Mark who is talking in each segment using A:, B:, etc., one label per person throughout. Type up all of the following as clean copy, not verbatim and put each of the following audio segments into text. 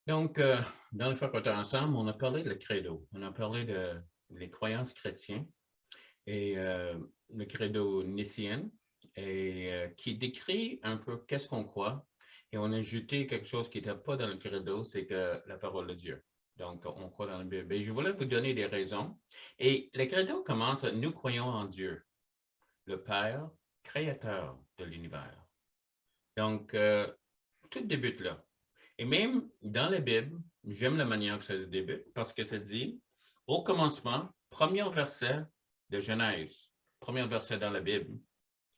A: Donc, dans le faculté ensemble, on a parlé de le credo, on a parlé de les croyances chrétiennes et le credo nicéen et qui décrit un peu qu'est-ce qu'on croit. Et on a ajouté quelque chose qui n'était pas dans le credo, c'est que la parole de Dieu. Donc, on croit dans la Bible. Et je voulais vous donner des raisons. Et le credo commence, nous croyons en Dieu, le Père, créateur de l'univers. Donc, tout débute là. Et même dans la Bible, j'aime la manière que ça se débute parce que ça dit, au commencement, premier verset de Genèse, premier verset dans la Bible,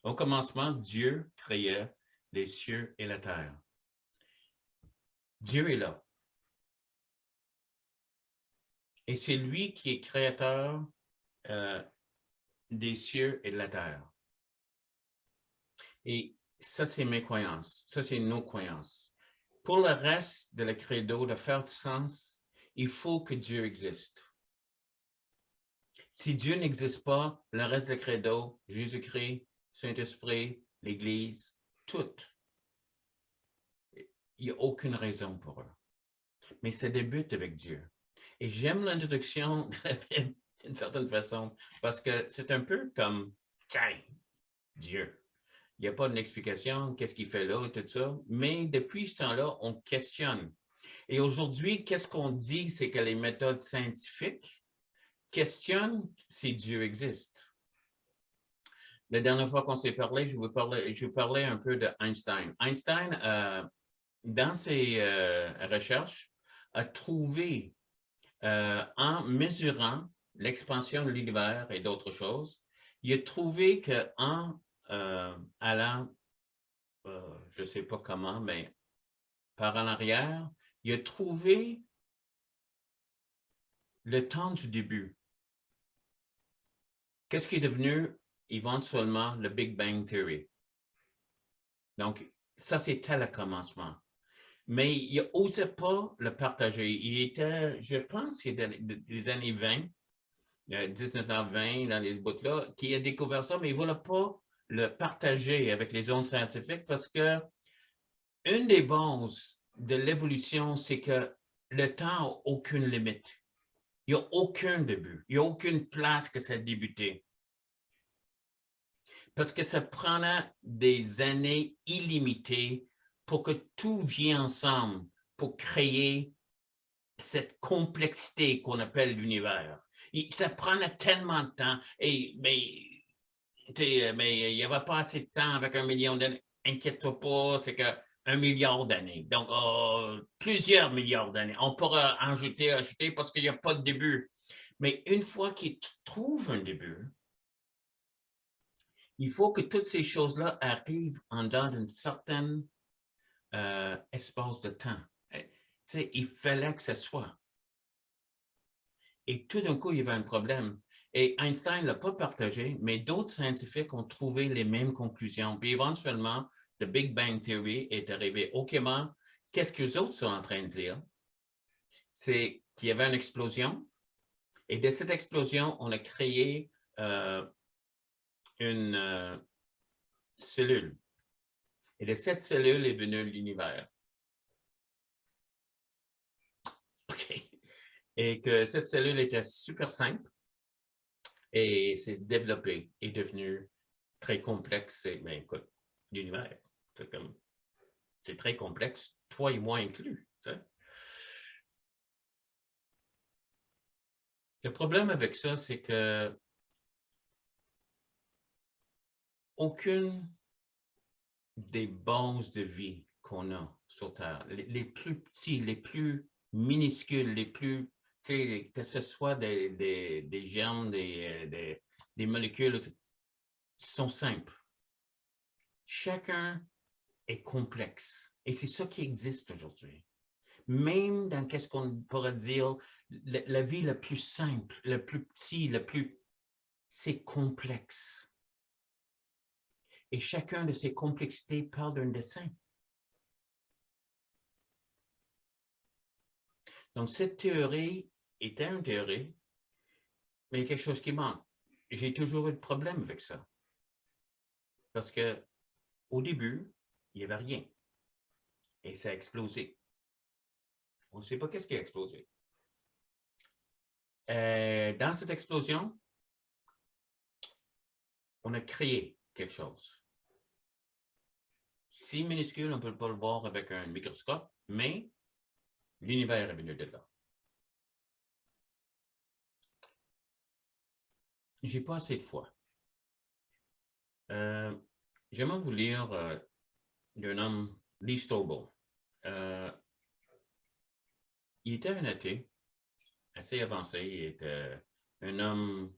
A: au commencement, Dieu créait les cieux et la terre. Dieu est là. Et c'est lui qui est créateur euh, des cieux et de la terre. Et ça, c'est mes croyances. Ça, c'est nos croyances. Pour le reste de la credo, de faire du sens, il faut que Dieu existe. Si Dieu n'existe pas, le reste du credo, Jésus-Christ, Saint-Esprit, l'Église, tout, il n'y a aucune raison pour eux. Mais ça débute avec Dieu. Et j'aime l'introduction de la Bible d'une certaine façon, parce que c'est un peu comme, tiens, Dieu. Il n'y a pas d'explication, qu'est-ce qu'il fait là et tout ça. Mais depuis ce temps-là, on questionne. Et aujourd'hui, qu'est-ce qu'on dit, c'est que les méthodes scientifiques questionnent si Dieu existe. La dernière fois qu'on s'est parlé, je vous parlais un peu d'Einstein. Einstein, dans ses recherches, a trouvé, en mesurant l'expansion de l'univers et d'autres choses, il a trouvé qu'en allant, je ne sais pas comment, mais par en arrière, il a trouvé le temps du début. Qu'est-ce qui est devenu éventuellement le Big Bang Theory? Donc, ça, c'était le commencement. Mais il n'osait pas le partager. Il était, je pense, des années 20, 1920, dans les bouts-là, qui a découvert ça, mais il ne voulait pas le partager avec les autres scientifiques parce que une des bases de l'évolution, c'est que le temps n'a aucune limite. Il n'y a aucun début. Il n'y a aucune place que ça a débuté. Parce que ça prendra des années illimitées pour que tout vienne ensemble, pour créer cette complexité qu'on appelle l'univers. Ça prendra tellement de temps, mais il n'y avait pas assez de temps avec 1 million d'années. Inquiète-toi pas, c'est que 1 milliard d'années. Donc, plusieurs milliards d'années. On pourra ajouter parce qu'il n'y a pas de début. Mais une fois qu'il trouve un début, il faut que toutes ces choses-là arrivent en dedans d'un certain espace de temps. Il fallait que ce soit. Et tout d'un coup, il y avait un problème. Et Einstein ne l'a pas partagé, mais d'autres scientifiques ont trouvé les mêmes conclusions. Puis éventuellement, le Big Bang Theory est arrivé. Aucunement, qu'est-ce que les autres sont en train de dire? C'est qu'il y avait une explosion. Et de cette explosion, on a créé une cellule. Et de cette cellule est venu l'univers. OK. Et que cette cellule était super simple et s'est développée et devenue très complexe. Mais écoute, l'univers, c'est très complexe, toi et moi inclus. T'sais. Le problème avec ça, c'est que aucune des bases de vie qu'on a sur Terre, les plus petits, les plus minuscules, les plus, que ce soit des germes, des molécules, sont simples. Chacun est complexe. Et c'est ça qui existe aujourd'hui. Même dans qu'est-ce qu'on pourrait dire, la vie la plus simple, le plus petit, c'est complexe. Et chacun de ces complexités parle d'un dessin. Donc, cette théorie était une théorie, mais il y a quelque chose qui manque. J'ai toujours eu de problème avec ça. Parce que au début, il n'y avait rien. Et ça a explosé. On ne sait pas qu'est-ce qui a explosé. Dans cette explosion, on a créé quelque chose. Si minuscule, on ne peut pas le voir avec un microscope, mais l'univers est venu de là. J'ai pas assez de foi. J'aimerais vous lire d'un homme, Lee Strobel. Il était un athée, assez avancé. Il était un homme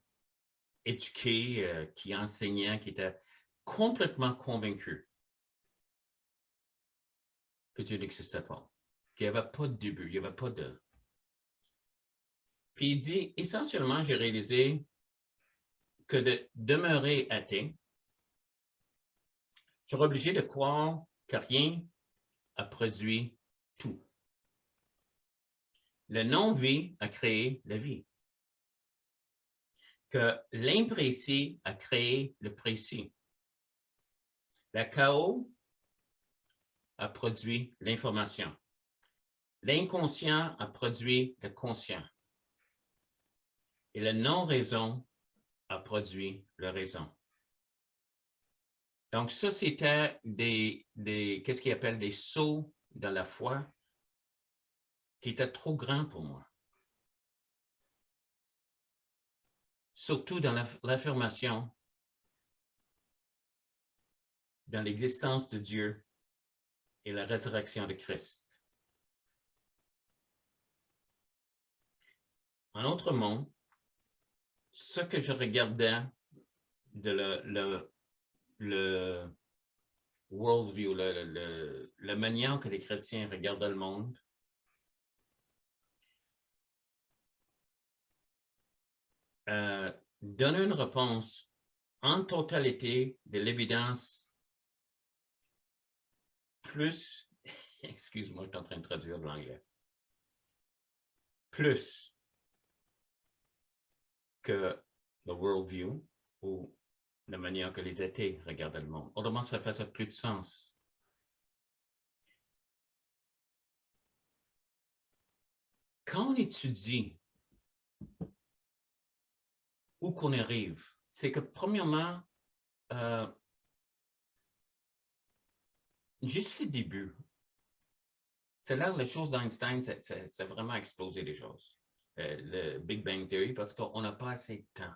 A: éduqué, qui enseignait, qui était complètement convaincu que Dieu n'existait pas, qu'il n'y avait pas de début, il n'y avait pas de... Puis il dit, essentiellement, j'ai réalisé que de demeurer athée, je suis obligé de croire que rien a produit tout. Le non-vie a créé la vie. Que l'imprécis a créé le précis. Le chaos a produit l'information. L'inconscient a produit le conscient. Et la non-raison a produit la raison. Donc, ça, c'était qu'est-ce qu'ils appellent des sauts dans la foi qui étaient trop grands pour moi. Surtout dans l'affirmation dans l'existence de Dieu et la résurrection de Christ. En d'autres mots, ce que je regardais de le worldview, la manière que les chrétiens regardaient le monde, donne une réponse en totalité de l'évidence plus, excuse-moi, je suis en train de traduire de l'anglais, plus que le worldview ou la manière que les athées regardent le monde. Autrement, ça fait plus de sens. Quand on étudie où qu'on arrive, c'est que premièrement, juste le début, c'est là les choses d'Einstein, c'est vraiment explosé les choses. Le Big Bang Theory, parce qu'on n'a pas assez de temps.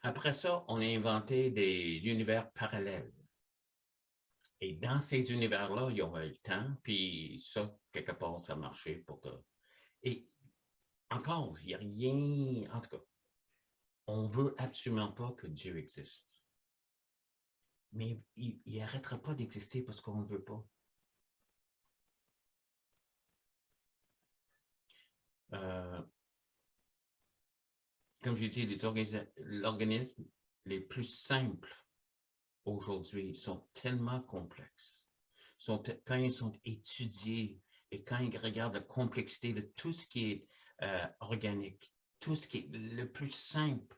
A: Après ça, on a inventé des univers parallèles. Et dans ces univers-là, il y aurait le temps, puis ça, quelque part, ça marchait pour que... Et encore, il n'y a rien... En tout cas, on ne veut absolument pas que Dieu existe. Mais il n'arrêtera pas d'exister parce qu'on ne veut pas. Comme j'ai dit, les organismes les plus simples aujourd'hui sont tellement complexes. Quand ils sont étudiés et quand ils regardent la complexité de tout ce qui est organique, tout ce qui est le plus simple,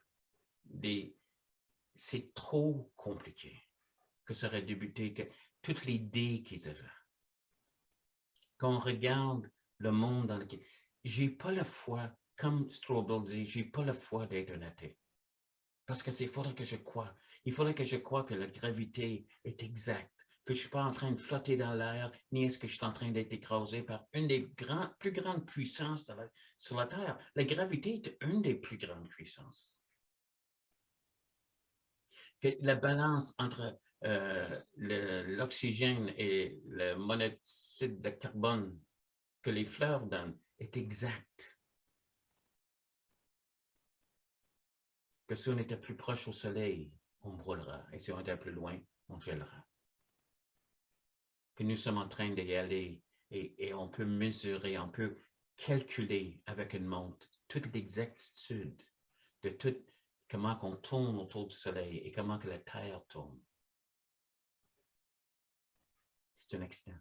A: c'est trop compliqué que ça aurait débuté, que toutes les idées qu'ils avaient. Quand on regarde le monde dans lequel... J'ai pas la foi, comme Strobel dit, j'ai pas la foi d'être un athée. Parce que faudrait que je croie. Il faudrait que je croie que la gravité est exacte, que je ne suis pas en train de flotter dans l'air, ni est-ce que je suis en train d'être écrasé par une des plus grandes puissances sur la Terre. La gravité est une des plus grandes puissances. Que la balance entre l'oxygène et le monoxyde de carbone que les fleurs donnent est exacte. Que si on était plus proche au soleil, on brûlera. Et si on était plus loin, on gèlera. Que nous sommes en train d'y aller et on peut mesurer, on peut calculer avec une montre toute l'exactitude de tout, comment on tourne autour du soleil et comment que la Terre tourne. C'est un accident.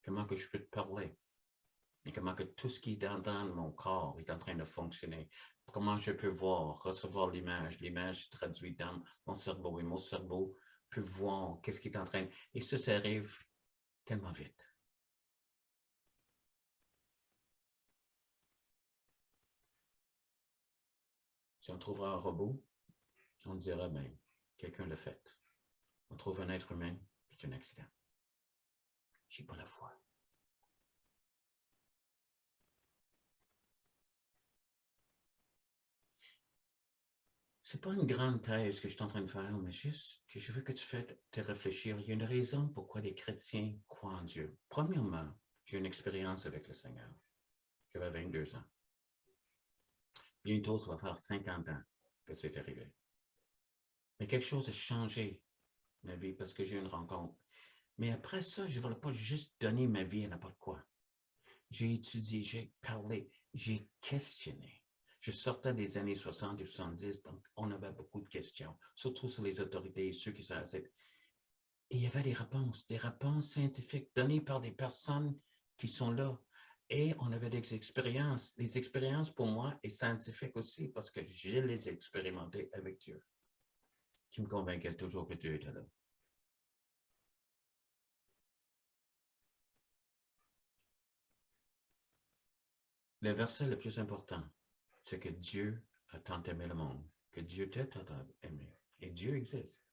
A: Comment que je peux te parler? Et comment que tout ce qui est dans mon corps est en train de fonctionner. Comment je peux voir, recevoir l'image. L'image se traduit dans mon cerveau et mon cerveau peut voir qu'est-ce qui est en train. Et ça arrive tellement vite. Si on trouvera un robot, on dira, ben, quelqu'un l'a fait. On trouve un être humain, c'est un accident. Je n'ai pas la foi. Ce n'est pas une grande thèse que je suis en train de faire, mais juste que je veux que tu te réfléchir. Il y a une raison pourquoi les chrétiens croient en Dieu. Premièrement, j'ai une expérience avec le Seigneur. J'avais 22 ans. Bientôt, ça va faire 50 ans que c'est arrivé. Mais quelque chose a changé ma vie parce que j'ai eu une rencontre. Mais après ça, je ne voulais pas juste donner ma vie à n'importe quoi. J'ai étudié, j'ai parlé, j'ai questionné. Je sortais des années 60 et 70, donc on avait beaucoup de questions, surtout sur les autorités et ceux qui sont assez. Et il y avait des réponses scientifiques données par des personnes qui sont là. Et on avait des expériences. Les expériences pour moi et scientifiques aussi, parce que je les ai expérimentées avec Dieu, qui me convainquait toujours que Dieu était là. Le verset le plus important, c'est que Dieu a tant aimé le monde, que Dieu t'a tant aimé, et Dieu existe,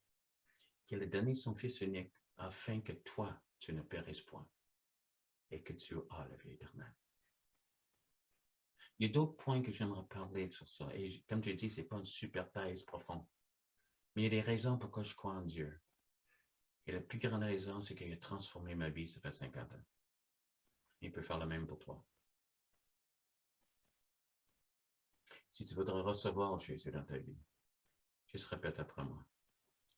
A: qu'il a donné son Fils unique afin que toi, tu ne périsses point et que tu as la vie éternelle. Il y a d'autres points que j'aimerais parler sur ça, et comme je dis, ce n'est pas une super thèse profonde, mais il y a des raisons pourquoi je crois en Dieu. Et la plus grande raison, c'est qu'il a transformé ma vie, ça fait 50 ans. Il peut faire le même pour toi. Si tu voudrais recevoir Jésus dans ta vie, juste répète après moi.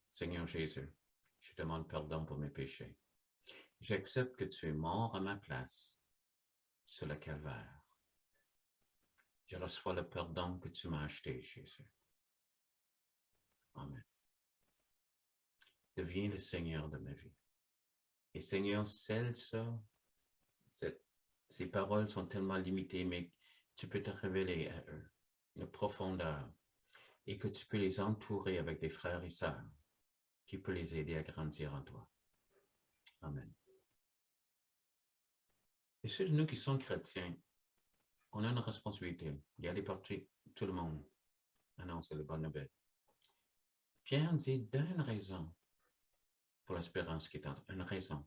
A: Seigneur Jésus, je demande pardon pour mes péchés. J'accepte que tu es mort à ma place sur le calvaire. Je reçois le pardon que tu m'as acheté, Jésus. Amen. Deviens le Seigneur de ma vie. Et Seigneur, scelle ça. Ces paroles sont tellement limitées, mais tu peux te révéler à eux, la profondeur, et que tu peux les entourer avec des frères et sœurs qui peuvent les aider à grandir en toi. Amen. Et ceux de nous qui sont chrétiens, on a une responsabilité d'y aller partout, tout le monde annoncer les bonnes nouvelles. Pierre dit, donne une raison pour l'espérance qui est en une raison.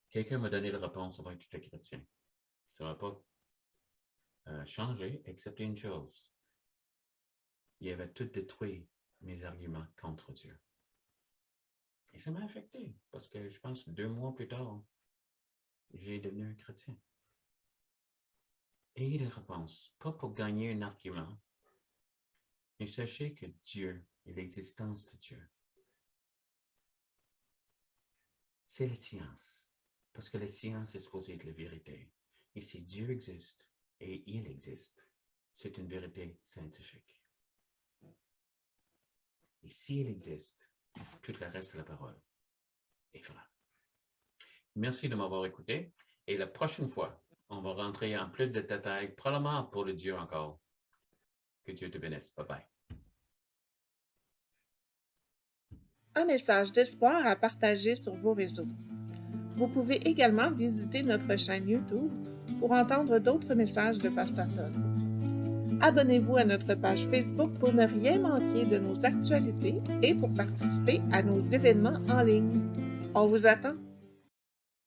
A: Quelqu'un m'a donné la réponse avant que tu étais chrétien. Ça ne va pas changer, excepté une chose. Il avait tout détruit mes arguments contre Dieu. Et ça m'a affecté, parce que je pense 2 mois plus tard, j'ai devenu un chrétien. Et la réponse, pas pour gagner un argument, mais sachez que Dieu et l'existence de Dieu, c'est la science. Parce que la science est supposée être la vérité. Et si Dieu existe, et il existe, c'est une vérité scientifique. Et s'il existe, tout le reste de la parole est vrai. Merci de m'avoir écouté. Et la prochaine fois, on va rentrer en plus de détails, probablement pour le Dieu encore. Que Dieu te bénisse. Bye bye.
B: Un message d'espoir à partager sur vos réseaux. Vous pouvez également visiter notre chaîne YouTube pour entendre d'autres messages de Pasteur Todd. Abonnez-vous à notre page Facebook pour ne rien manquer de nos actualités et pour participer à nos événements en ligne. On vous attend!